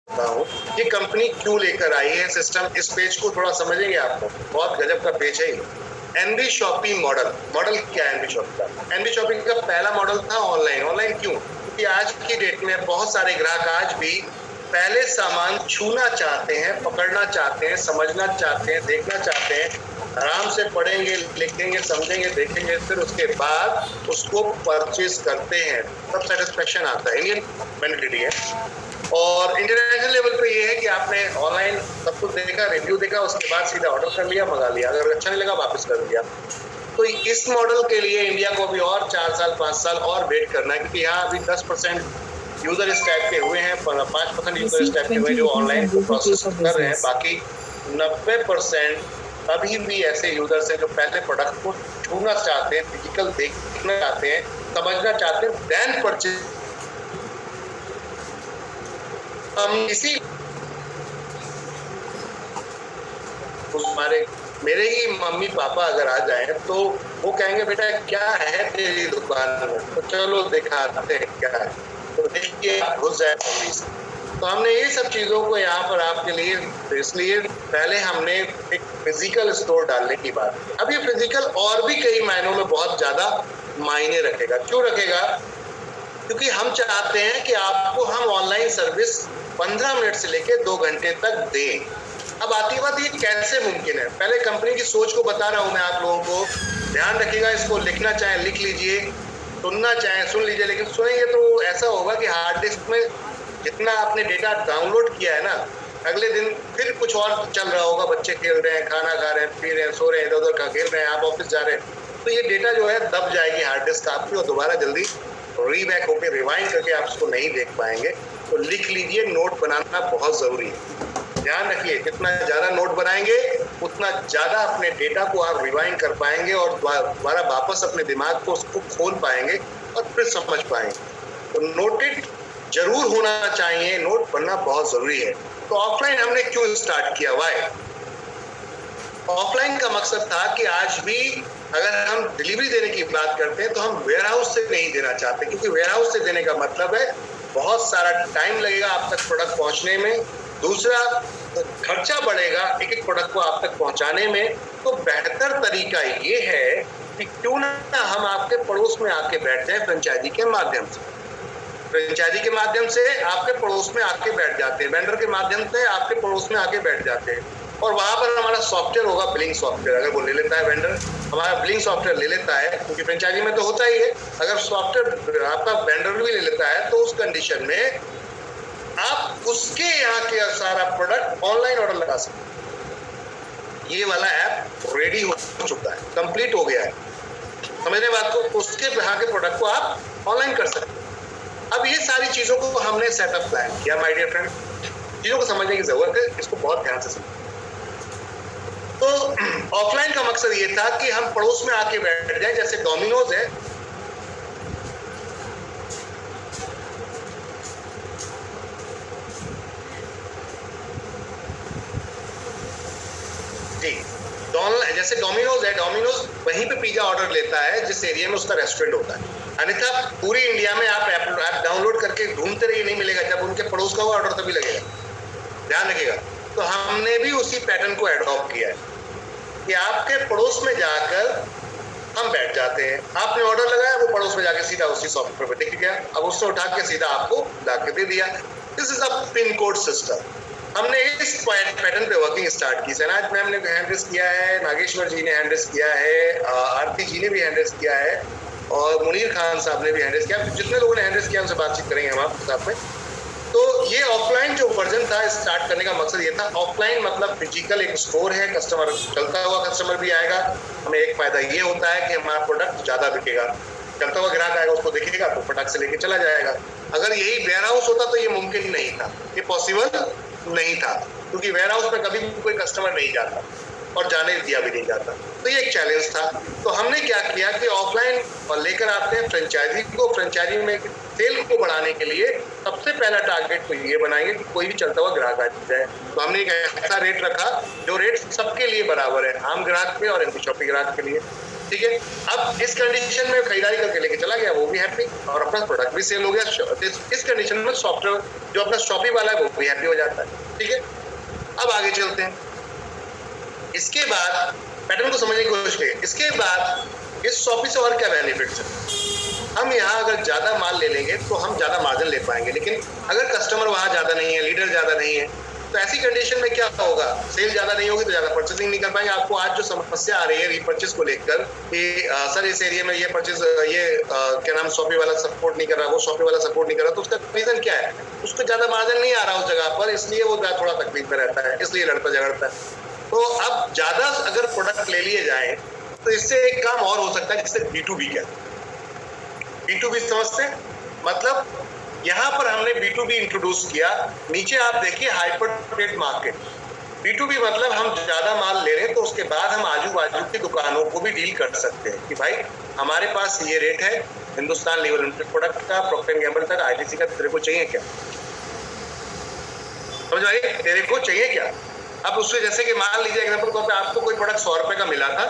हूँ ये कंपनी क्यों लेकर आई है सिस्टम। इस पेज को थोड़ा समझेंगे आपको, बहुत गजब का पेज है ये। NB shopping model. मॉडल क्या है एनबी शॉपिंग का? एनबी शॉपिंग का पहला मॉडल था ऑनलाइन। ऑनलाइन क्यों? क्योंकि आज की डेट में बहुत सारे ग्राहक आज भी पहले सामान छूना चाहते हैं, पकड़ना चाहते हैं, समझना चाहते हैं, देखना चाहते हैं, आराम से पढ़ेंगे, लिखेंगे, समझेंगे, देखेंगे, फिर उसके बाद उसको परचेज करते हैं, तब सेटिस्फेक्शन आता है। इंडियन मेंटालिटी है। और इंटरनेशनल लेवल पे ये है कि आपने ऑनलाइन सब कुछ देखा, रिव्यू देखा, उसके बाद सीधा ऑर्डर कर लिया, मंगा लिया, अगर अच्छा नहीं लगा वापस कर दिया। तो इस मॉडल के लिए इंडिया को अभी और 4 साल 5 साल और वेट करना है, क्योंकि यहाँ अभी 10% यूजर इस टाइप के हुए हैं, 5% यूजर इस टाइप के हुए जो ऑनलाइन को प्रोसेस कर रहे हैं। बाकी 90% अभी भी ऐसे यूजर्स हैं जो पहले प्रोडक्ट को छूना चाहते हैं, फिजिकल देखना चाहते हैं, समझना चाहते हैं, देन परचेज। हम इसी हमारे मेरे ही मम्मी पापा अगर आ जाएं तो वो कहेंगे बेटा क्या है तेरी दुकान में, तो चलो दिखाते हैं क्या है, तो देखिए घुस जाए मम्मी से। तो हमने ये सब चीजों को यहाँ पर आपके लिए, इसलिए पहले हमने एक फिजिकल स्टोर डालने की बात की। अब ये फिजिकल और भी कई मायनों में बहुत ज्यादा मायने रखेगा। क्यों रखेगा? क्योंकि हम चाहते हैं कि आपको हम ऑनलाइन सर्विस 15 मिनट से लेकर 2 घंटे तक दें। अब आती बात ये कैसे मुमकिन है, पहले कंपनी की सोच को बता रहा हूं मैं आप लोगों को, ध्यान रखिएगा। इसको लिखना चाहे लिख लीजिए, सुनना चाहे सुन लीजिए, लेकिन सुनेंगे तो ऐसा होगा कि हार्ड डिस्क में जितना आपने डेटा डाउनलोड किया है ना, अगले दिन फिर कुछ और चल रहा होगा, बच्चे खेल रहे हैं, खाना खा रहे हैं, पी रहे हैं, सो रहे हैं, इधर उधर का खेल रहे हैं, आप ऑफिस जा रहे हैं, तो ये डेटा जो है दब जाएगी हार्ड डिस्क आपकी और दोबारा जल्दी रीबैक होकर रिवाइंड करके आप उसको नहीं देख पाएंगे। तो लिख लीजिए, नोट बनाना बहुत जरूरी है। ध्यान रखिए, जितना ज्यादा नोट बनाएंगे उतना ज्यादा अपने डेटा को आप रिवाइंड कर पाएंगे और दोबारा वापस अपने दिमाग को उसको खोल पाएंगे और फिर समझ पाएंगे। तो नोटेड जरूर होना चाहिए, नोट बनना बहुत जरूरी है। तो ऑफलाइन हमने क्यों स्टार्ट किया? वाई? ऑफलाइन का मकसद था कि आज भी अगर हम डिलीवरी देने की बात करते हैं तो हम वेयर हाउस से नहीं देना चाहते, क्योंकि वेयर हाउस से देने का मतलब है बहुत सारा टाइम लगेगा आप तक प्रोडक्ट पहुंचने में, दूसरा खर्चा बढ़ेगा एक एक प्रोडक्ट को आप तक पहुंचाने में। तो बेहतर तरीका ये है कि क्यों ना हम आपके पड़ोस में आके बैठ जाएं फ्रेंचाइजी के माध्यम से। फ्रेंचाइजी के माध्यम से आपके पड़ोस में आके बैठ जाते हैं, वेंडर के माध्यम से आपके पड़ोस में आके बैठ जाते हैं, और वहां पर हमारा सॉफ्टवेयर होगा, बिलिंग सॉफ्टवेयर। अगर वो ले लेता है वेंडर, हमारा बिलिंग सॉफ्टवेयर ले लेता है, क्योंकि फ्रेंचाइजी में तो होता ही है, अगर सॉफ्टवेयर आपका वेंडर भी ले लेता है तो उस कंडीशन में आप उसके यहाँ के सारा प्रोडक्ट ऑनलाइन ऑर्डर लगा सकते हैं। ये वाला ऐप रेडी हो चुका है, कंप्लीट हो गया है, समझने बात को। उसके यहाँ के प्रोडक्ट को आप ऑनलाइन कर सकते हैं। अब ये सारी चीजों को हमने सेटअप प्लान किया माय डियर फ्रेंड, चीजों को समझने की जरूरत है, इसको बहुत ध्यान से समझें। तो ऑफलाइन का मकसद ये था कि हम पड़ोस में आके बैठ जाए, जैसे डोमिनोज है, जी, जैसे डोमिनोज है, डोमिनोज वहीं पे पिज्जा ऑर्डर लेता है जिस एरिया में उसका रेस्टोरेंट होता है, अन्यथा पूरी इंडिया में आप ऐप डाउनलोड करके ढूंढते रहिए, नहीं मिलेगा। जब उनके पड़ोस का ऑर्डर तभी लगेगा, ध्यान रखिएगा। तो हमने भी उसी पैटर्न को एडॉप्ट किया है कि आपके पड़ोस में जाकर हम बैठ जाते हैं, आपने ऑर्डर लगाया, वो पड़ोस में जाके सीधा उसी सॉफ्टवेयर पे दिख गया, अब उससे उठा के सीधा आपको ला के दे दिया। This is a pin code system. हमने इस पैटर्न पे वर्किंग स्टार्ट की। सनाज मैम ने हैंडल्स किया है, नागेश्वर जी ने हैंडल्स किया है, आरती जी ने भी हैंडल्स किया है, और मुनीर खान साहब ने भी हैंडल्स किया। जितने लोगों ने हैंडल्स किया उनसे बातचीत करेंगे हम आपके साथ में। तो ये ऑफलाइन जो वर्जन था, स्टार्ट करने का मकसद ये था। ऑफलाइन मतलब फिजिकल एक स्टोर है, कस्टमर चलता हुआ कस्टमर भी आएगा, हमें एक फायदा ये होता है कि हमारा प्रोडक्ट ज्यादा बिकेगा, चलता हुआ ग्राहक आएगा, उसको देखेगा तो फटाक से लेके चला जाएगा। अगर यही वेयर हाउस होता तो ये मुमकिन ही नहीं था, ये पॉसिबल नहीं था, क्योंकि वेयर हाउस में कभी भी कोई कस्टमर नहीं जाता और जाने दिया भी नहीं जाता। तो ये एक चैलेंज था। तो हमने क्या किया कि ऑफलाइन और लेकर आते हैं फ्रेंचाइजी को। फ्रेंचाइजी में सेल को बढ़ाने के लिए सबसे पहला टारगेट तो ये बनाएंगे कि कोई भी चलता हुआ ग्राहक आ जाए। तो हमने एक ऐसा रेट रखा जो रेट सबके लिए बराबर है, आम ग्राहक पे और एनपी शॉपी ग्राहक के लिए। ठीक है। अब इस कंडीशन में खरीदारी करके लेके चला गया, वो भी हैप्पी और अपना प्रोडक्ट भी सेल हो गया। इस कंडीशन में सॉफ्टवेयर जो अपना शॉपी वाला है वो भी हैप्पी हो जाता है, ठीक है। अब आगे चलते हैं। इसके बाद पैटर्न को समझने की कोशिश करिए। इसके बाद इस शॉपी से और क्या बेनिफिट्स है। हम यहाँ अगर ज्यादा माल ले लेंगे तो हम ज्यादा मार्जिन ले पाएंगे, लेकिन अगर कस्टमर वहां ज्यादा नहीं है, लीडर ज्यादा नहीं है, तो ऐसी कंडीशन में क्या होगा, सेल ज्यादा नहीं होगी तो ज्यादा परचेसिंग नहीं कर पाएंगे। आपको आज जो समस्या आ रही है रीपर्चेस को लेकर कि सर इस एरिया में ये परचेस क्या नाम शॉपी वाला सपोर्ट नहीं कर रहा, वो शॉपी वाला सपोर्ट नहीं कर रहा, तो उसका रीजन क्या है, उसको ज्यादा मार्जिन नहीं आ रहा उस जगह पर, इसलिए वो थोड़ा तकलीफ में रहता है, इसलिए लड़ता झगड़ता है। तो अब ज्यादा अगर प्रोडक्ट ले लिए जाए तो इससे एक काम और हो सकता है जिससे B2B क्या, B2B समझते हैं, मतलब यहां पर हमने B2B इंट्रोड्यूस किया। नीचे आप देखिए हाइपर ट्रेड मार्केट। B2B मतलब हम ज्यादा माल ले रहे हैं तो उसके बाद हम आजू बाजू की दुकानों को भी डील कर सकते हैं कि भाई हमारे पास ये रेट है हिंदुस्तान लीवर लिमिटेड प्रोडक्ट का, प्रॉक्टर एंड गैम्बल का, ITC का, तेरे को चाहिए क्या, समझ आई, तेरे को चाहिए क्या। अब उससे जैसे कि मान लीजिए एग्जाम्पल तौर पे आपको कोई प्रोडक्ट 100 रुपए का मिला था,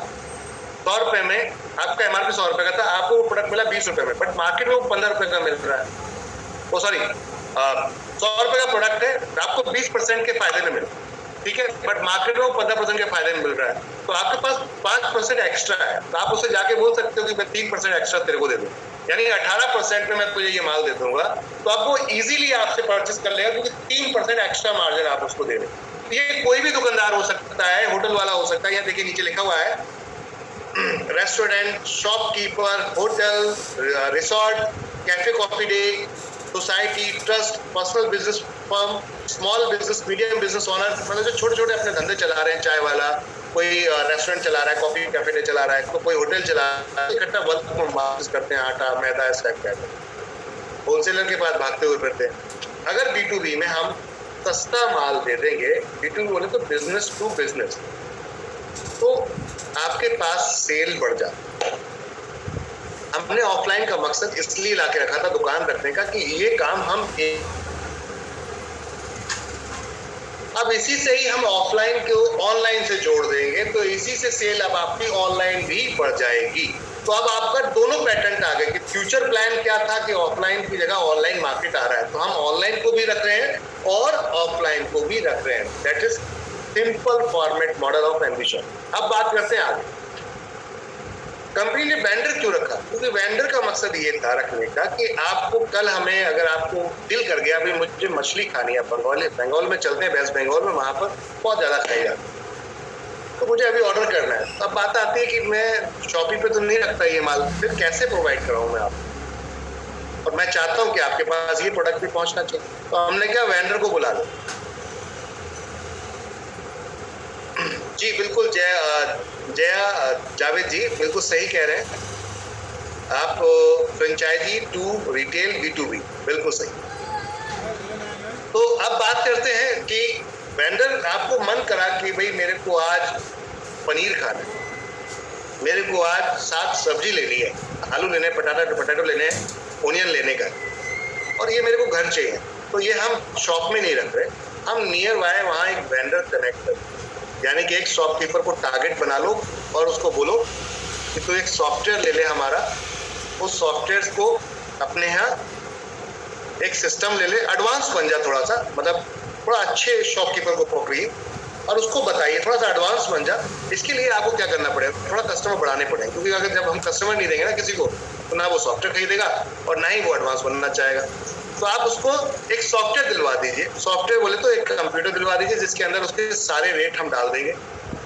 100 रुपए में आपका MRP 100 रुपए का था, आपको वो प्रोडक्ट मिला 20 रुपए में, बट मार्केट में वो 15 रुपए का मिल रहा है। वो सॉरी 100 रुपए का प्रोडक्ट है, आपको 20% के फायदे में मिल रहा है, ठीक है, बट मार्केट में वो 15% के फायदे में मिल रहा है, तो आपके पास 5% एक्स्ट्रा है, तो आप उससे जाके बोल सकते हो कि मैं 3% एक्स्ट्रा तेरे को दे दूं, यानी 18% में मैं तुझे ये माल दे दूंगा, तो आपको इजीली आपसे परचेस कर लेगा क्योंकि 3% एक्स्ट्रा मार्जिन आप उसको दे रहे हैं। ये कोई भी दुकानदार हो सकता है, होटल वाला हो सकता है, या देखिए नीचे लिखा हुआ है restaurant, shopkeeper, hotel, resort, cafe, coffee day, society, trust, personal business firm, small business, medium business owner, मतलब जो छोटे छोटे अपने धंधे चला रहे हैं, चाय वाला, कोई रेस्टोरेंट चला रहा है, कॉफी कैफे डे चला रहा है, तो कोई होटल चला रहा है, इकट्ठा बल्क में वापस करते हैं आटा मैदा इस टाइप का, होलसेलर के पास भागते हुए फिरते हैं। अगर B2B में हम सस्ता माल दे देंगे, B2B बोले तो बिजनेस टू बिजनेस, तो आपके पास सेल बढ़ जाता है। हमने ऑफलाइन का मकसद इसलिए लाके रखा था दुकान रखने का कि ये काम हम अब इसी से ही हम ऑफलाइन को ऑनलाइन से जोड़ देंगे, तो इसी से सेल अब आपकी ऑनलाइन भी बढ़ जाएगी। तो अब आपका दोनों पैटर्न आ गए कि फ्यूचर प्लान क्या था कि ऑफलाइन की जगह ऑनलाइन मार्केट आ रहा है, तो हम ऑनलाइन को भी रख रहे हैं और ऑफलाइन को भी रख रहे हैं। That is simple format model of ambition. अब बात करते हैं आगे, कंपनी ने वेंडर क्यों रखा, क्योंकि वेंडर का मकसद ये था रखने का कि आपको कल हमें अगर आपको दिल कर गया अभी मुझे मछली खानी है, बंगाल में चलते हैं, वेस्ट बंगाल में, वहां पर बहुत ज्यादा खाई जाती है, तो मुझे अभी ऑर्डर करना है। अब बात आती है कि मैं शॉपी पे तो नहीं रखता ये माल, फिर कैसे प्रोवाइड कराऊं मैं आपको, और मैं चाहता हूं कि आपके पास ये प्रोडक्ट भी पहुंचना चाहिए, तो हमने क्या वेंडर को बुला लो। जी बिल्कुल, जया जावेद जी बिल्कुल सही कह रहे हैं आप, फ्रेंचाइजी टू रिटेल B2B बिल्कुल सही। तो अब बात करते हैं कि वेंडर आपको मन करा कि भाई मेरे को आज पनीर खाना है, मेरे को आज 7 सब्जी लेनी है, आलू लेने, पटाटो लेने हैं, ओनियन लेने का, और ये मेरे को घर चाहिए, तो ये हम शॉप में नहीं रख रहे, हम नियर बाय वहाँ एक वेंडर कनेक्ट कर, यानी कि एक शॉपकीपर को टारगेट बना लो और उसको बोलो कि तू एक सॉफ्टवेयर ले ले हमारा, उस सॉफ्टवेयर को अपने यहाँ एक सिस्टम ले ले, एडवांस बन जा थोड़ा सा, मतलब थोड़ा अच्छे शॉपकीपर को पकड़िए और उसको बताइए थोड़ा सा एडवांस बन जा। इसके लिए आपको क्या करना पड़ेगा, थोड़ा कस्टमर बढ़ाने पड़ेंगे, क्योंकि अगर जब हम कस्टमर नहीं देंगे ना किसी को, तो ना वो सॉफ्टवेयर खरीदेगा और ना ही वो एडवांस बनना चाहेगा। तो आप उसको एक सॉफ्टवेयर दिलवा दीजिए, सॉफ्टवेयर बोले तो एक कंप्यूटर दिलवा दीजिए जिसके अंदर उसके सारे रेट हम डाल देंगे,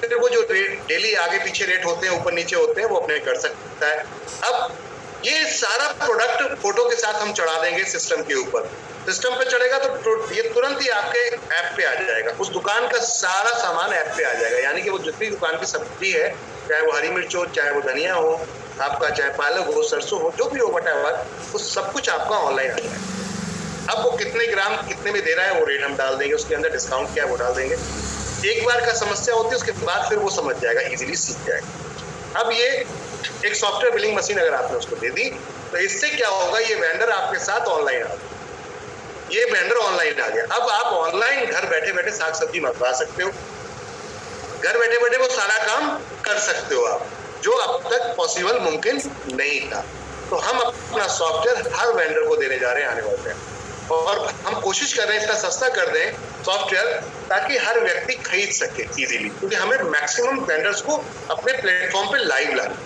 फिर वो जो रेट डेली आगे पीछे रेट होते हैं, ऊपर नीचे होते हैं, वो अपने कर सकता है। अब ये सारा प्रोडक्ट फोटो के साथ हम चढ़ा देंगे सिस्टम के ऊपर, सिस्टम पे चढ़ेगा तो ये तुरंत ही आपके ऐप पे आ जाएगा, उस दुकान का सारा सामान ऐप पे आ जाएगा, यानी कि वो जितनी दुकान की सब्जी है, चाहे वो हरी मिर्च हो, चाहे वो धनिया हो आपका, चाहे पालक हो, सरसों हो, जो भी हो व्हाटएवर, वो सब कुछ आपका ऑनलाइन आ जाएगा। अब वो कितने ग्राम कितने में दे रहा है वो रेट हम डाल देंगे, उसके अंदर डिस्काउंट क्या है वो डाल देंगे। एक बार का समस्या होती है, उसके बाद फिर वो समझ जाएगा, इजीली सीख जाएगा। अब ये एक सॉफ्टवेयर बिलिंग मशीन अगर आपने उसको दे दी, तो इससे क्या होगा, ये वेंडर आपके साथ ऑनलाइन आ गया, ये वेंडर ऑनलाइन आ गया। अब आप ऑनलाइन घर बैठे बैठे साग सब्जी मंगवा सकते हो, घर बैठे बैठे वो सारा काम कर सकते हो आप। जो अब तक पॉसिबल मुमकिन नहीं था। तो हम अपना सॉफ्टवेयर हर वेंडर को देने जा रहे हैं आने वाले टाइम, और हम कोशिश कर रहे हैं इतना सस्ता कर दें सॉफ्टवेयर ताकि हर व्यक्ति खरीद सके इजीली, क्योंकि हमें मैक्सिमम वेंडर्स को अपने प्लेटफॉर्म पे लाइव लाना।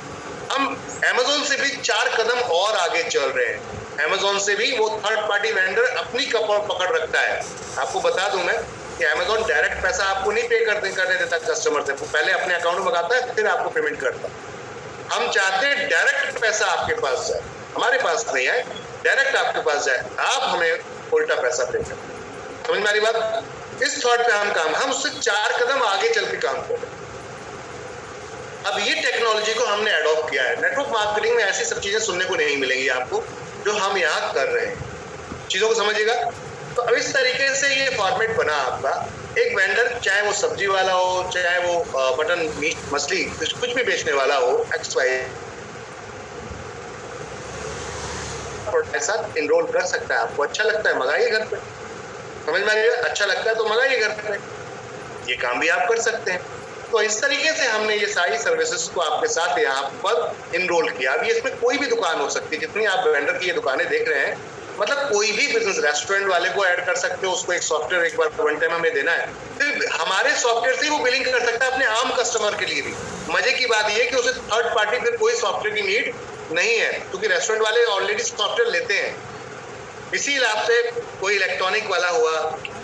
हम Amazon से भी 4 कदम और आगे चल रहे हैं। Amazon से भी वो थर्ड पार्टी वेंडर अपनी पकड़ रखता है। आपको बता दूं मैं कि Amazon डायरेक्ट पैसा आपको नहीं पे करने देता कस्टमर से, वो पहले अपने अकाउंट में मंगाता है फिर आपको पेमेंट करता है। हम चाहते हैं डायरेक्ट पैसा आपके पास जाए, हमारे पास नहीं आए, डायरेक्ट आपके पास जाए, आप हमें उल्टा पैसा पे करें। समझ में आ रही बात? इस थॉट पे हम उससे 4 कदम आगे चल के काम करें। अब ये टेक्नोलॉजी को हमने अडॉप्ट किया है। नेटवर्क मार्केटिंग में ऐसी सब चीजें सुनने को नहीं मिलेंगी आपको जो हम यहाँ कर रहे हैं। चीजों को समझिएगा। तो अब इस तरीके से ये फॉर्मेट बना आपका। एक वेंडर, चाहे वो सब्जी वाला हो, चाहे वो मटन, मीट, मछली, कुछ भी बेचने वाला हो, XY साथ इनरोल कर सकता है। आपको अच्छा लगता है मंगाइए घर पे, समझ में आ रही है? अच्छा लगता है तो मंगाइए घर पे, ये काम भी आप कर सकते हैं। तो इस तरीके से हमने ये सारी सर्विसेज को आपके साथ यहाँ पर इनरोल किया। अभी इसमें कोई भी दुकान हो सकती है, जितनी आप वेंडर की ये दुकानें देख रहे हैं, मतलब कोई भी बिजनेस, रेस्टोरेंट वाले को ऐड कर सकते हो, उसको एक सॉफ्टवेयर एक बार वन टाइम हमें देना है, फिर हमारे सॉफ्टवेयर से वो बिलिंग कर सकता है अपने आम कस्टमर के लिए भी। मजे की बात ये है कि उसे थर्ड पार्टी फिर कोई सॉफ्टवेयर की नीड नहीं है, क्योंकि रेस्टोरेंट वाले ऑलरेडी सॉफ्टवेयर लेते हैं। इसी हिसाब से कोई इलेक्ट्रॉनिक वाला हुआ,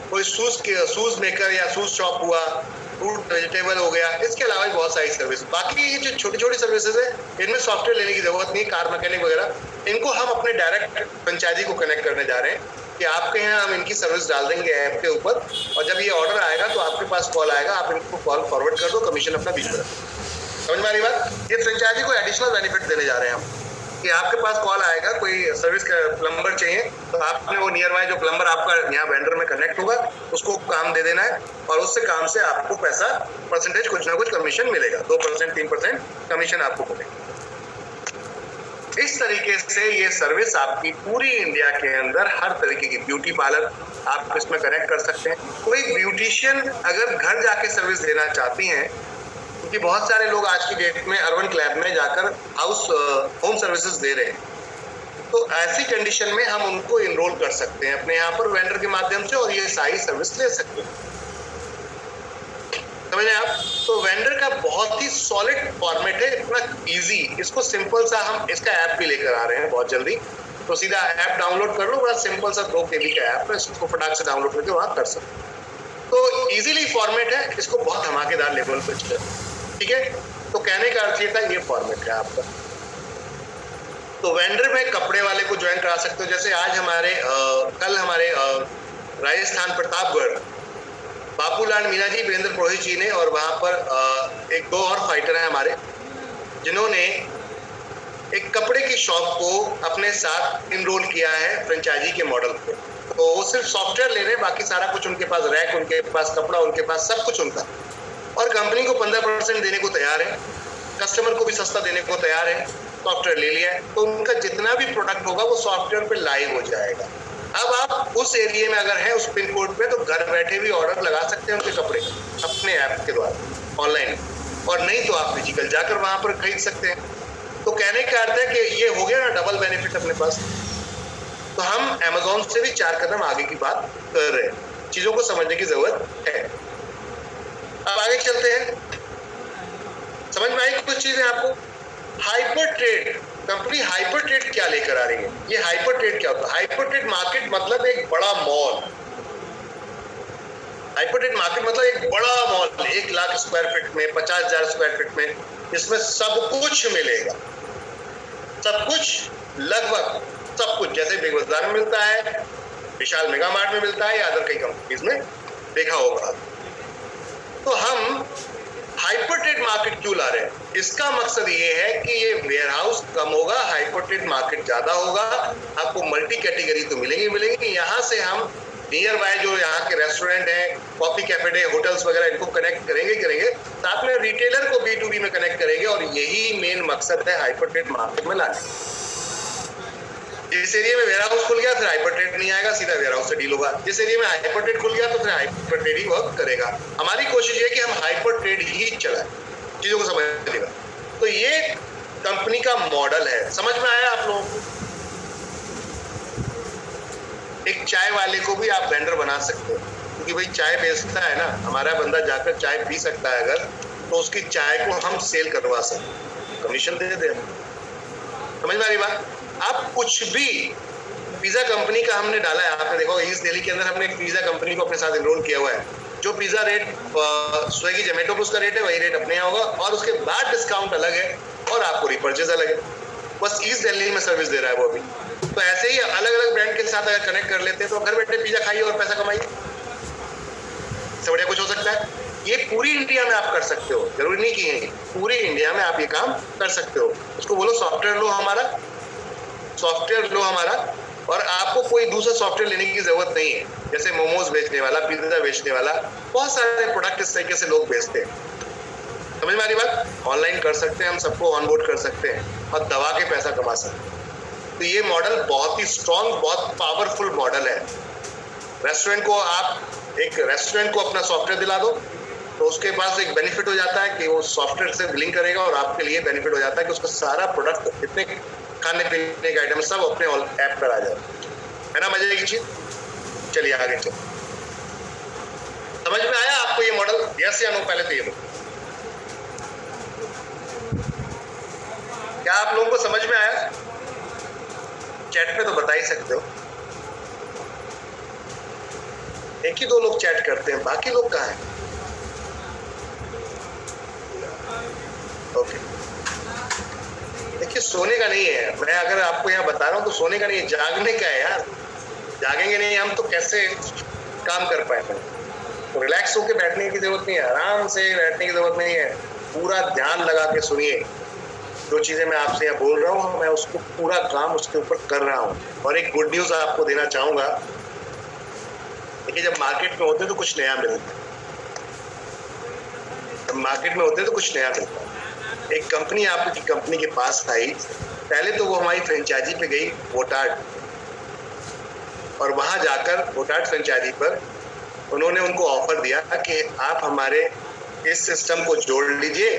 कोई शूज मेकर या शूज शॉप हुआ, फ्रूट वेजिटेबल हो गया, इसके अलावा भी बहुत सारी सर्विस। बाकी ये जो छोटी छोटी सर्विसेज है, इनमें सॉफ्टवेयर लेने की जरूरत नहीं। कार मैकेनिक वगैरह, इनको हम अपने डायरेक्ट फ्रेंचाइजी को कनेक्ट करने जा रहे हैं कि आपके यहाँ हम इनकी सर्विस डाल देंगे ऐप के ऊपर, और जब ये ऑर्डर आएगा तो आपके पास कॉल आएगा, आप इनको कॉल फॉरवर्ड कर दो, कमीशन अपना बीच में रखो। समझ में आ रही बात? ये फ्रेंचाइजी को एडिशनल बेनिफिट देने जा रहे हैं हम कि आपके पास कॉल आएगा, कोई सर्विस का प्लम्बर चाहिए, तो आपने वो नियर बाय जो प्लम्बर आपका यहाँ वेंडर में कनेक्ट होगा, उसको काम दे देना है, और उससे काम से आपको पैसा परसेंटेज कुछ ना कुछ कमीशन मिलेगा, 2% 3% कमीशन आपको मिलेगा। इस तरीके से ये सर्विस आपकी पूरी इंडिया के अंदर हर तरीके की, ब्यूटी पार्लर आप इसमें कनेक्ट कर सकते हैं। कोई ब्यूटिशियन अगर घर जाके सर्विस देना चाहती हैं, क्योंकि बहुत सारे लोग आज की डेट में अर्बन क्लैब में जाकर होम सर्विसेज दे रहे हैं, तो ऐसी कंडीशन में हम उनको इनरोल कर सकते हैं अपने यहाँ पर वेंडर के माध्यम से, और ये सारी सर्विस ले सकते हैं। समझ रहे हैं आप? तो वेंडर का बहुत ही सॉलिड फॉर्मेट है, इतना इजी। इसको सिंपल सा हम इसका ऐप भी लेकर आ रहे हैं बहुत जल्दी, तो सीधा ऐप डाउनलोड कर लो, बड़ा सिंपल सा 2 KB का ऐप है, इसको फटाक से डाउनलोड करके वहां कर सकते हैं। तो इजीली फॉर्मेट है, इसको बहुत धमाकेदार लेवल पर चले, ठीक है? तो कहने का अर्थ ये था, ये फॉर्मेट है आपका। तो वेंडर में कपड़े वाले को ज्वाइन करा सकते हो। जैसे आज कल हमारे राजस्थान प्रतापगढ़ बापूलाल मीना जी, वीरेंद्र पुरोहित जी ने, और वहां पर 1-2 और फाइटर हैं हमारे, जिन्होंने एक कपड़े की शॉप को अपने साथ इनरोल किया है फ्रेंचाइजी के मॉडल पे। तो वो सिर्फ सॉफ्टवेयर ले रहे हैं, बाकी सारा कुछ उनके पास, रैक उनके पास, कपड़ा उनके पास, सब कुछ उनका, और कंपनी को 15% देने को तैयार है, कस्टमर को भी सस्ता देने को तैयार है। सॉफ्टवेयर ले लिया है तो उनका जितना भी प्रोडक्ट होगा वो सॉफ्टवेयर पे लाइव हो जाएगा। अब आप उस एरिया में अगर है, उस पिन कोड पे, तो घर बैठे भी ऑर्डर लगा सकते हैं उनके कपड़े अपने ऐप के द्वारा ऑनलाइन, और नहीं तो आप फिजिकल जाकर वहां पर खरीद सकते हैं। तो कहने का अर्थ है कि ये हो गया ना डबल बेनिफिट अपने पास। तो हम Amazon से भी 4 कदम आगे की बात कर रहे हैं, चीजों को समझने की जरूरत है। अब आगे चलते हैं, समझ में आई कुछ चीजें आपको? Hyper trade company, hyper trade क्या लेकर आ रही है? ये हाइपर ट्रेड क्या होता है? हाइपर ट्रेड मार्केट मतलब एक बड़ा मॉल। हाइपर ट्रेड मार्केट मतलब एक बड़ा मॉल, 1 लाख स्क्वायर फीट में, 50,000 स्क्वायर फीट में, इसमें सब कुछ मिलेगा, सब कुछ, लगभग सब कुछ, जैसे बिग बाजार में मिलता है, विशाल मेगा मार्ट में मिलता है, या अदर कई कंपनीज में देखा होगा। तो हम हाइपर ट्रेड मार्केट क्यों ला रहे हैं? इसका मकसद ये है कि ये वेयरहाउस कम होगा, हाइपर ट्रेड मार्केट ज्यादा होगा, आपको मल्टी कैटेगरी तो मिलेंगी। यहाँ से हम नियर बाय जो यहाँ के रेस्टोरेंट हैं, कॉफी कैफे, होटल्स वगैरह, इनको कनेक्ट करेंगे, साथ में रिटेलर को B2B में कनेक्ट करेंगे, और यही मेन मकसद है हाइपर ट्रेड मार्केट में लाने। जिस एरिया में वेयरहाउस खुल गया फिर हाइपर ट्रेड नहीं आएगा, सीधा वेयरहाउस से डील होगा। जिस एरिया में हाइपर ट्रेड खुल गया तो फिर हाइपर ट्रेड ही वर्क करेगा। हमारी कोशिश ये है कि हम हाइपर ट्रेड ही चलाएं, चीजों को समझिएगा। तो ये कंपनी का मॉडल है। समझ में आया आप लोगों को? एक चाय वाले को भी आप वेंडर बना सकते हो, क्योंकि भाई चाय बेचता है ना, हमारा बंदा जाकर चाय पी सकता है अगर, तो उसकी चाय को हम सेल करवा सकते हैं, कमीशन दे दे। समझ में आ रही बात? आप कुछ भी, पिज्जा कंपनी का हमने डाला है, आपने देखो ईस्ट दिल्ली के अंदर हमने एक पिज्जा कंपनी को अपने साथ इनरोल किया हुआ है। जो पिज्जा रेट स्विगी जोमेटो पर उसका रेट है, वही रेट अपने यहाँ होगा, और उसके बाद डिस्काउंट अलग है और आपको रिपर्चेज अलग है। बस ईस्ट दिल्ली में सर्विस दे रहा है वो भी। तो ऐसे ही अलग अलग ब्रांड के साथ अगर कनेक्ट कर लेते हैं तो घर बैठे पिज्जा खाइए और पैसा कमाइए। इससे बढ़िया कुछ हो सकता है? ये पूरी इंडिया में आप कर सकते हो, जरूरी नहीं कि पूरी इंडिया में आप ये काम कर सकते हो। उसको बोलो सॉफ्टवेयर लो हमारा, सॉफ्टवेयर लो हमारा, और आपको कोई दूसरा सॉफ्टवेयर लेने की जरूरत नहीं है। जैसे मोमोज बेचने वाला, पिज्जा बेचने वाला, बहुत सारे प्रोडक्ट इस तरीके से लोग बेचते हैं। समझ में आ रही बात? ऑनलाइन कर सकते हैं, हम सबको ऑनबोर्ड कर सकते हैं और दबा के पैसा कमा सकते हैं। तो ये मॉडल बहुत ही स्ट्रॉन्ग, बहुत पावरफुल मॉडल है। रेस्टोरेंट को आप, एक रेस्टोरेंट को अपना सॉफ्टवेयर दिला दो तो उसके पास एक बेनिफिट हो जाता है कि वो सॉफ्टवेयर से बिलिंग करेगा, और आपके लिए बेनिफिट हो जाता है कि उसका सारा प्रोडक्ट, जितने खाने पीने के आइटम सब अपने ऐप पर आ जाए। है ना मजे की चीज? चलिए आगे चलो। समझ में आया आपको ये मॉडल? यस या नो? पहले तो ये बोलो, क्या आप लोगों को समझ में आया? चैट पे तो बता ही सकते हो। एक ही दो लोग चैट करते हैं, बाकी लोग कहाँ हैं? ओके, देखिए सोने का नहीं है, मैं अगर आपको यहाँ बता रहा हूँ तो सोने का नहीं है, जागने का है यार। जागेंगे नहीं हम तो कैसे काम कर पाएंगे? तो रिलैक्स होकर बैठने की जरूरत नहीं है, आराम से बैठने की जरूरत नहीं है, पूरा ध्यान लगा के सुनिए। जो चीजें मैं आपसे यहाँ बोल रहा हूँ, मैं उसको पूरा काम उसके ऊपर कर रहा हूँ। और एक गुड न्यूज आपको देना चाहूंगा, देखिए जब मार्केट में होते हैं तो कुछ नया मिलता है, जब मार्केट में होते हैं तो कुछ नया मिलता है। एक कंपनी आपकी कंपनी के पास आई, पहले तो वो हमारी फ्रेंचाइजी पे गई वोटाड, और वहां जाकर वोटाड फ्रेंचाइजी पर उन्होंने उनको ऑफर दिया कि आप हमारे इस सिस्टम को जोड़ लीजिए,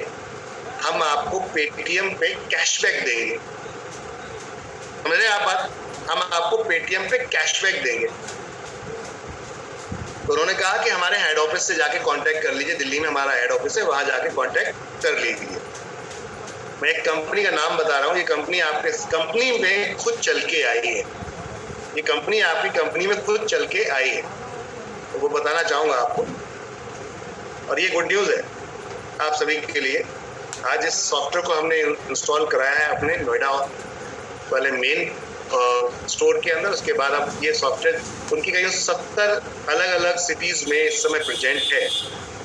हम आपको पेटीएम पे कैशबैक देंगे। समझ रहे हैं आप बात? हम आपको पेटीएम पे कैशबैक देंगे। तो उन्होंने कहा कि हमारे हेड ऑफिस से जाके कांटेक्ट कर लीजिए, दिल्ली में हमारा हेड ऑफिस है, वहां जाके कांटेक्ट कर लीजिए। मैं एक कंपनी का नाम बता रहा हूँ, ये कंपनी आपके कंपनी में खुद चल के आई है, ये कंपनी आपकी कंपनी में खुद चल के आई है, तो वो बताना चाहूंगा आपको। और ये गुड न्यूज है आप सभी के लिए। आज इस सॉफ्टवेयर को हमने इंस्टॉल कराया है अपने नोएडा वाले मेन स्टोर के अंदर। उसके बाद अब ये सॉफ्टवेयर उनकी कहीं 70 अलग अलग सिटीज में इस समय प्रेजेंट है,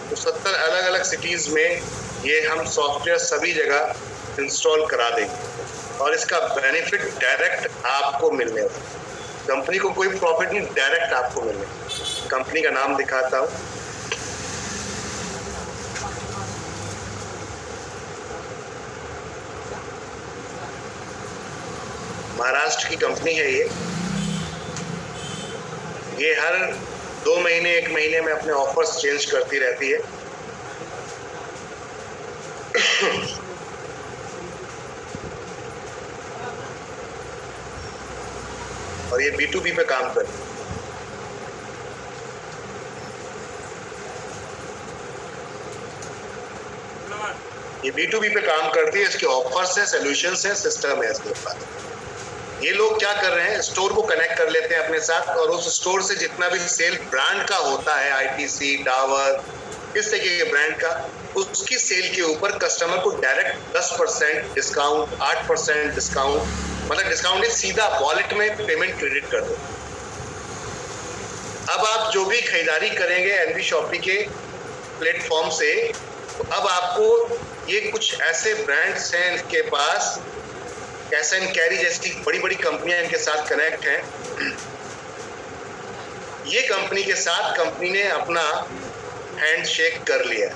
तो 70 अलग अलग सिटीज में ये हम सॉफ्टवेयर सभी जगह इंस्टॉल करा देंगे, और इसका बेनिफिट डायरेक्ट आपको मिलने वाला। कंपनी को कोई प्रॉफिट नहीं, डायरेक्ट आपको मिलने। कंपनी का नाम दिखाता हूँ, महाराष्ट्र की कंपनी है ये हर 2 महीने 1 महीने में अपने ऑफर्स चेंज करती रहती है। और ये B2B पे काम करती है। ये B2B पे काम करती है, इसके ऑफर्स है, सॉल्यूशंस है, सिस्टम है इसके पास। ये लोग क्या कर रहे हैं, स्टोर को कनेक्ट कर लेते हैं अपने साथ, और उस स्टोर से जितना भी सेल ब्रांड का होता है, ITC, डावर, इस तरीके के ब्रांड का, उसकी सेल के ऊपर कस्टमर को डायरेक्ट 10% डिस्काउंट, 8% डिस्काउंट, मतलब डिस्काउंट नहीं, सीधा वॉलेट में पेमेंट क्रेडिट कर दो। अब आप जो भी खरीदारी करेंगे NB शॉपी के प्लेटफॉर्म से, तो अब आपको ये कुछ ऐसे ब्रांड्स हैं इनके पास, कैश एंड कैरी जैसी बड़ी बड़ी कंपनियां इनके साथ कनेक्ट हैं। ये कंपनी के साथ कंपनी ने अपना हैंडशेक कर लिया,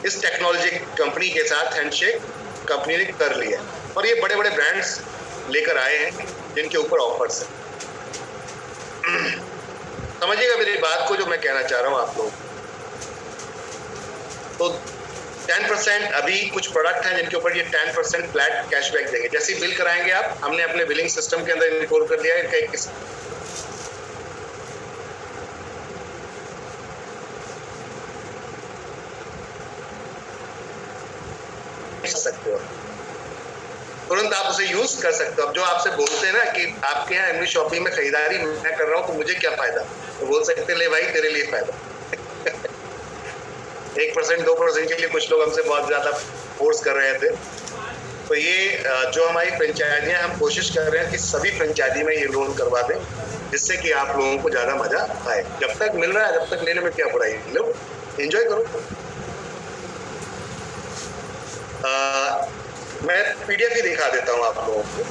इस टेक्नोलॉजी कंपनी के साथ हैंडशेक कंपनी ने कर लिया, और ये बड़े बड़े ब्रांड्स लेकर आए हैं जिनके ऊपर ऑफर्स है। समझिएगा मेरी बात को जो मैं कहना चाह रहा हूं आप लोग। तो 10% अभी कुछ प्रोडक्ट हैं जिनके ऊपर ये 10% फ्लैट कैशबैक देंगे। जैसे ही बिल कराएंगे आप, हमने अपने बिलिंग सिस्टम के अंदर इनकोड कर दिया है इनका एक सकते हो, तुरंत आप उसे यूज कर सकते हो। अब जो आपसे बोलते हैं ना कि आपके यहाँ एमवी शॉपिंग में खरीदारी मैं कर रहा हूँ तो मुझे क्या फायदा, तो बोल सकते ले भाई तेरे लिए फायदा। 1% 2% के लिए कुछ लोग हमसे बहुत ज्यादा फोर्स कर रहे थे। तो ये जो हमारी फ्रेंचाइजियां, हम कोशिश कर रहे हैं कि सभी फ्रेंचाइजी में ये लोन करवा दें, जिससे कि आप लोगों को ज्यादा मजा आए। जब तक मिल रहा है जब तक लेने में क्या बुराई, लो एंजॉय करो। मैं पीडीएफ ही दिखा देता हूँ आप लोगों को।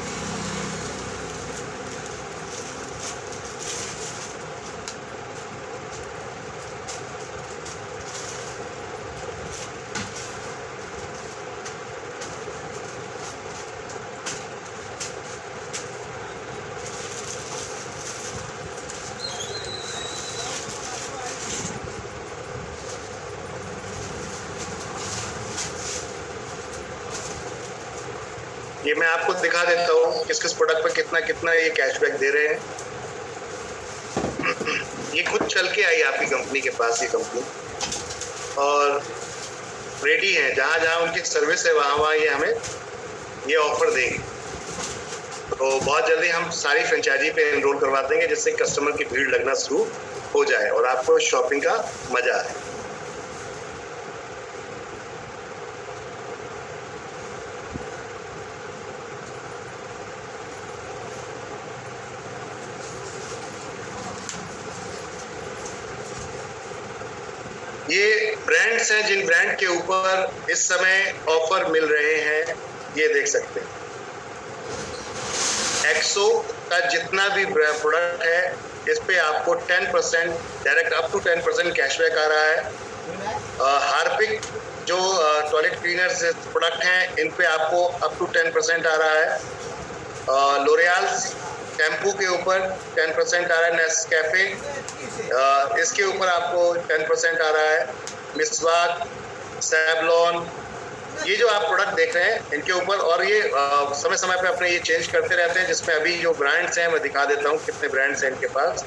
ये मैं आपको दिखा देता हूँ किस किस प्रोडक्ट पे कितना कितना ये कैशबैक दे रहे हैं। ये खुद चल के आई आपकी कंपनी के पास, ये कंपनी, और रेडी है, जहाँ जहाँ उनकी सर्विस है वहाँ वहाँ ये हमें ये ऑफर देंगे। तो बहुत जल्दी हम सारी फ्रेंचाइजी पे एनरोल करवा देंगे, जिससे कस्टमर की भीड़ लगना शुरू हो जाए और आपको शॉपिंग का मजा आए। ये ब्रांड्स हैं जिन ब्रांड के ऊपर इस समय ऑफर मिल रहे हैं, ये देख सकते हैं। एक्सो का जितना भी प्रोडक्ट है इस पे आपको 10% डायरेक्ट अप टू 10% कैशबैक आ रहा है। हार्पिक जो टॉयलेट क्लीनर्स प्रोडक्ट हैं इन पे आपको अप टू 10% आ रहा है। लोरियल शैम्पू के ऊपर 10% आ रहा है। नेस्कैफे इसके ऊपर आपको 10% आ रहा है। मिसवाक, सैवलॉन, ये जो आप प्रोडक्ट देख रहे हैं इनके ऊपर, और ये समय समय पे अपने ये चेंज करते रहते हैं, जिसमें अभी जो ब्रांड्स हैं मैं दिखा देता हूँ कितने ब्रांड्स हैं इनके पास।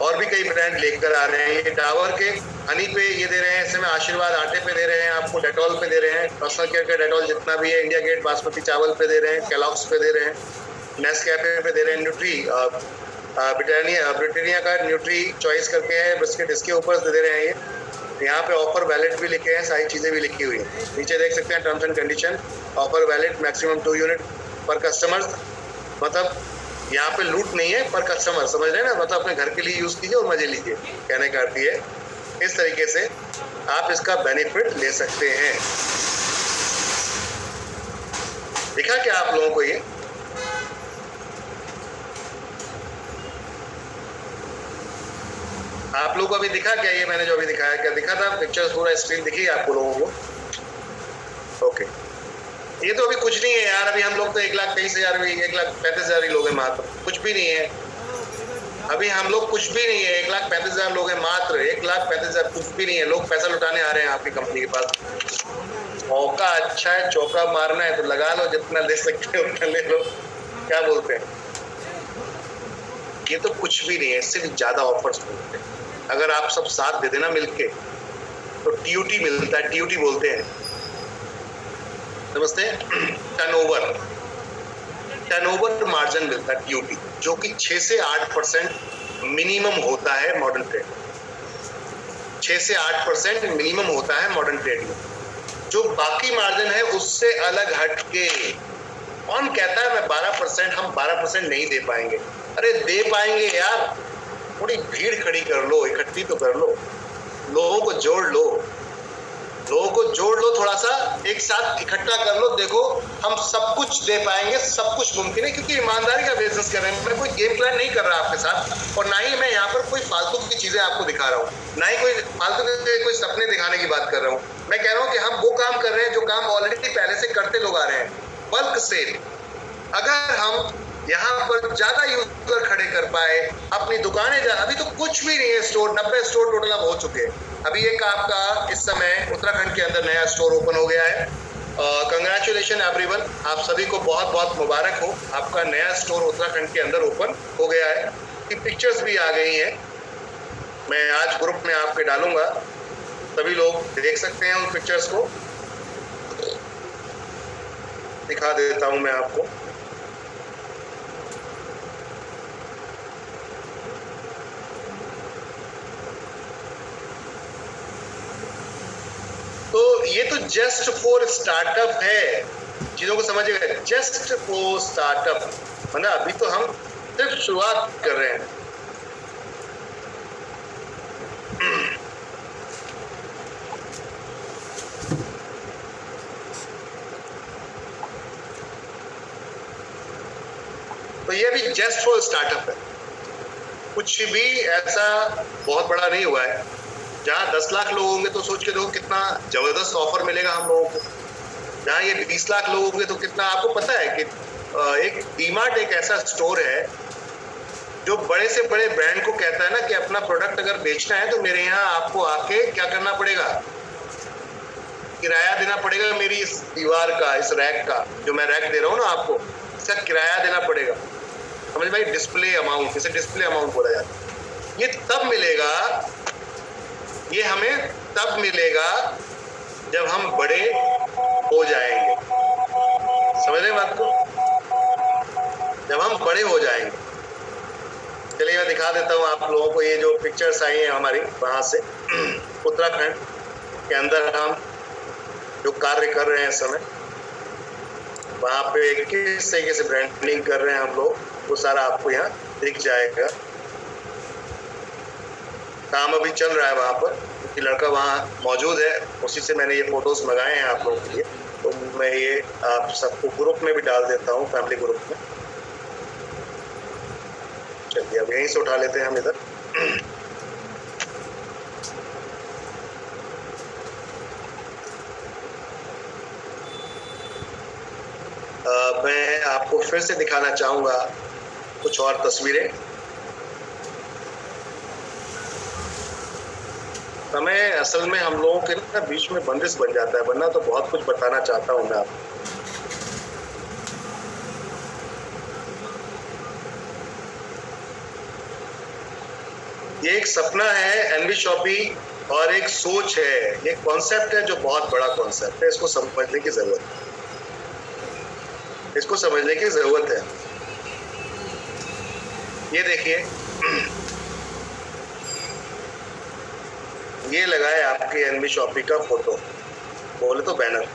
और भी कई ब्रांड लेकर आ रहे हैं। ये डाबर के हनी पे ये दे रहे हैं इस समय, आशीर्वाद आटे पे दे रहे हैं, आपको डेटॉल पे दे रहे हैं, पर्सनल केयर का डेटॉल जितना भी है, इंडिया गेट बासमती चावल पे दे रहे हैं, कैलॉग्स पे दे रहे हैं, नेस्कैफे पे दे रहे हैं, न्यूट्री ब्रिटानिया का न्यूट्री चॉइस करके है बिस्किट, इसके ऊपर दे रहे हैं। ये यहाँ पे ऑफर वैलिड भी लिखे हैं, सारी चीज़ें भी लिखी हुई हैं। नीचे देख सकते हैं terms and condition, offer valid maximum 2 unit पर कस्टमर। मतलब यहाँ पे लूट नहीं है, पर कस्टमर, समझ रहे हैं ना, मतलब अपने घर के लिए यूज़ कीजिए और मजे लीजिए, कहने का अर्थ ये है। इस तरीके से आप इसका बेनिफिट ले सकते हैं। दिखा क्या आप लोगों को ये? आप लोगों को अभी दिखा क्या ये मैंने जो अभी दिखाया? क्या दिखा था? पिक्चर्स पूरा स्क्रीन दिखी आपको लोगों को? ओके, ये तो अभी कुछ नहीं है यार। अभी हम लोग तो 1,23,000 भी 1,35,000 ही लोग हैं मात्र, कुछ भी नहीं है। अभी हम लोग कुछ भी नहीं है, 1,35,000 लोग हैं मात्र, 1,35,000 कुछ भी नहीं है। लोग पैसा लुटाने आ रहे हैं आपकी कंपनी के पास। मौका अच्छा है, चौका मारना है तो लगा लो, जितना ले सकते हो उतना ले लो। क्या बोलते हैं? ये तो कुछ भी नहीं है, सिर्फ ज्यादा ऑफर्स मिलते हैं। अगर आप सब साथ दे देना मिलके तो टीयूटी मिलता है, टीयूटी बोलते हैं, समझते हैं? टर्नओवर मार्जिन मिलता है टीयूटी, जो कि 6 से 8% मिनिमम होता है मॉडर्न ट्रेड। 6 से 8% मिनिमम होता है मॉडर्न ट्रेड में। जो बाकी मार्जिन है उससे अलग हटके कौन कहता है मैं 12%, हम 12% नहीं दे पाएंगे? अरे दे पाएंगे यार, थोड़ी भीड़ खड़ी कर लो, इकट्ठी तो कर लो, लोगों को जोड़ लो, थोड़ा सा एक साथ इकट्ठा कर लो। देखो हम सब कुछ दे पाएंगे, सब कुछ मुमकिन है, क्योंकि ईमानदारी का बिजनेस कर रहे हैं। मैं कोई गेम प्लान नहीं कर रहा आपके साथ, और ना ही मैं यहाँ पर कोई फालतू की चीजें आपको दिखा रहा हूँ, ना ही कोई फालतू के कोई सपने दिखाने की बात कर रहा हूँ। मैं कह रहा हूँ कि हम वो काम कर रहे हैं जो काम ऑलरेडी पहले से करते लोग आ रहे हैं। बल्क सेल, अगर हम यहाँ पर ज्यादा यूजर खड़े कर पाए, अपनी दुकानें, अभी तो कुछ भी नहीं है, स्टोर 90 स्टोर टोटल अब हो चुके हैं। अभी एक आपका इस समय उत्तराखंड के अंदर नया स्टोर ओपन हो गया है। कंग्रेचुलेशन एवरीवन, आप सभी को बहुत बहुत मुबारक हो, आपका नया स्टोर उत्तराखंड के अंदर ओपन हो गया है। की पिक्चर्स भी आ गई हैं, मैं आज ग्रुप में आपके डालूंगा, सभी लोग देख सकते हैं उन पिक्चर्स को। दिखा देता हूं मैं आपको। तो ये तो जस्ट फॉर स्टार्टअप है, चीजों को समझिएगा, जस्ट फॉर स्टार्टअप, मतलब अभी तो हम सिर्फ शुरुआत कर रहे हैं। तो ये भी जस्ट फॉर स्टार्टअप है, कुछ भी ऐसा बहुत बड़ा नहीं हुआ है। जहाँ 10 लाख लोग होंगे तो सोच के देखो कितना जबरदस्त ऑफर मिलेगा हम लोगों को। जहाँ ये 20 लाख लोग होंगे तो कितना, आपको पता है कि एक डीमार्ट एक ऐसा स्टोर है जो बड़े से बड़े ब्रांड को कहता है ना कि अपना प्रोडक्ट अगर बेचना है तो मेरे यहाँ आपको आके क्या करना पड़ेगा, किराया देना पड़ेगा मेरी इस दीवार का, इस रैक का, जो मैं रैक दे रहा हूँ ना आपको, इसका किराया देना पड़ेगा। समझ भाई, डिस्प्ले अमाउंट, इसे डिस्प्ले अमाउंट बोला जाता है। ये तब मिलेगा, ये हमें तब मिलेगा जब हम बड़े हो जाएंगे। समझ रहे बात को, जब हम बड़े हो जाएंगे। चलिए मैं दिखा देता हूँ आप लोगों को, ये जो पिक्चर्स आई हैं हमारी वहां से उत्तराखंड के अंदर हम जो कार्य कर रहे हैं इस समय, वहां पे किस तरीके से ब्रांडिंग कर रहे हैं हम लोग, वो सारा आपको यहाँ दिख जाएगा। काम अभी चल रहा है वहां पर, क्योंकि लड़का वहाँ मौजूद है, उसी से मैंने ये फोटोज मंगाए हैं आप लोगों के लिए। तो मैं ये आप सबको ग्रुप में भी डाल देता हूँ, फैमिली ग्रुप में। चलिए अब यहीं से उठा लेते हैं हम इधर। मैं आपको फिर से दिखाना चाहूंगा कुछ और तस्वीरें। समय असल में हम लोगों के ना बीच में बंदिश बन जाता है, वरना तो बहुत कुछ बताना चाहता हूं मैं आपको। ये एक सपना है एनवी शॉपी और एक सोच है, ये कॉन्सेप्ट है जो बहुत बड़ा कॉन्सेप्ट है, इसको समझने की जरूरत है, इसको समझने की जरूरत है। ये देखिए, ये लगा है आपके एनवी शॉपी का फोटो, बोले तो बैनर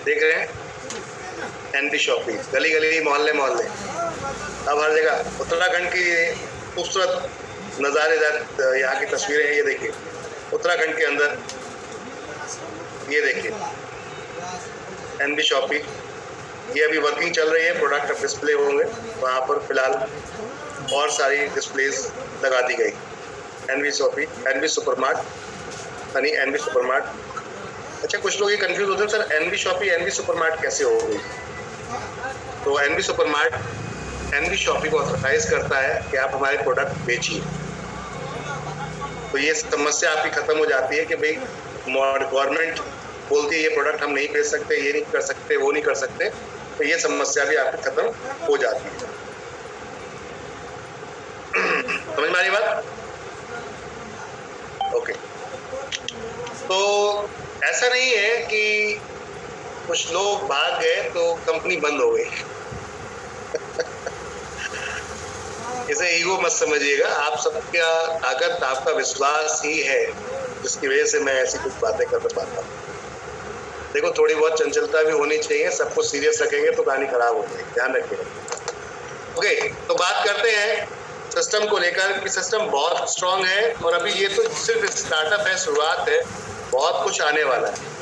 देख रहे हैं, एनवी शॉपी, गली गली मोहल्ले मोहल्ले, अब हर जगह उत्तराखंड की खूबसूरत नज़ारेदार यहाँ की तस्वीरें हैं। ये देखिए उत्तराखंड के अंदर, ये देखिए एनवी शॉपी, ये अभी वर्किंग चल रही है, प्रोडक्ट अब डिस्प्ले होंगे वहाँ पर। फिलहाल और सारी डिस्प्लेज लगा दी गई। एनवी शॉपी, एनवी सुपरमार्ट, यानी एनवी सुपरमार्ट। अच्छा, कुछ लोग ये कंफ्यूज होते हैं, sir NV Shoppy NV Supermart कैसे हो गई? तो एनवी सुपरमार्ट एनवी शॉपी को ऑथराइज करता है कि आप हमारे प्रोडक्ट बेचिए। तो ये समस्या आपकी खत्म हो जाती है कि भाई गवर्नमेंट बोलती है ये प्रोडक्ट हम नहीं बेच सकते, ये नहीं कर सकते, वो नहीं कर सकते, तो ये समस्या भी आपकी खत्म हो जाती है। समझ में आ रही बात? ओके। तो ऐसा नहीं है कि कुछ लोग भाग गए तो कंपनी बंद हो गई। इसे ईगो मत समझिएगा, आप सबका ताकत आपका विश्वास ही है जिसकी वजह से मैं ऐसी कुछ बातें कर पाता हूँ। देखो थोड़ी बहुत चंचलता भी होनी चाहिए, सबको सीरियस रखेंगे तो कहानी खराब हो जाएगी, ध्यान रखिएगा। ओके, तो बात करते हैं सिस्टम को लेकर कि सिस्टम बहुत स्ट्रांग है और अभी ये तो सिर्फ स्टार्टअप है, शुरुआत है, बहुत कुछ आने वाला है।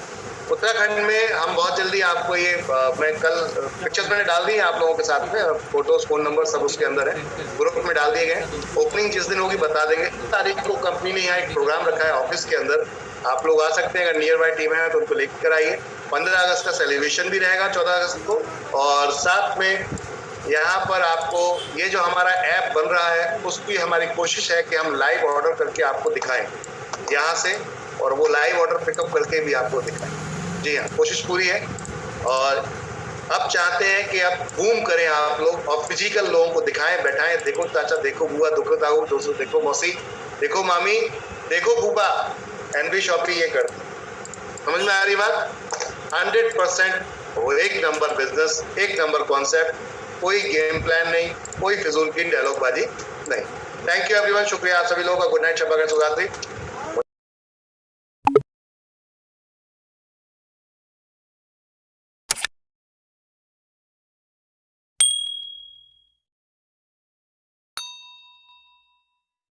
उत्तराखंड में हम बहुत जल्दी आपको ये मैं कल पिक्चर्स मैंने डाल दी हैं आप लोगों के साथ में, फोटोज फ़ोन नंबर सब उसके अंदर है, ग्रुप में डाल दिए गए। ओपनिंग जिस दिन होगी बता देंगे। तारीख को कंपनी ने यहाँ एक प्रोग्राम रखा है ऑफिस के अंदर, आप लोग आ सकते हैं, अगर नियर बाय टीम है तो उनको लेकर आइए। 15 अगस्त का सेलिब्रेशन भी रहेगा 14 अगस्त को, और साथ में यहाँ पर आपको ये जो हमारा ऐप बन रहा है उसकी हमारी कोशिश है कि हम लाइव ऑर्डर करके आपको दिखाएं यहाँ से, और वो लाइव ऑर्डर पिकअप करके भी आपको दिखाएं। जी हाँ, कोशिश पूरी है। और अब चाहते हैं कि अब बूम करें आप लोग और फिजिकल लोगों को दिखाएं, बैठाएं, देखो चाचा, देखो बुआ, देखो ताऊ, दोस्तों देखो मौसी, देखो मामी, देखो बूबा, एनबी शॉपी ये करते। समझ में आ रही बात? 100% वो एक नंबर बिजनेस, एक नंबर कॉन्सेप्ट, कोई गेम प्लान नहीं, कोई फिजूल की डायलॉग बाजी नहीं। थैंक यू एवरीवन, शुक्रिया आप सभी लोगों का। गुड नाइट, शब बखैर, शुभ रात्रि।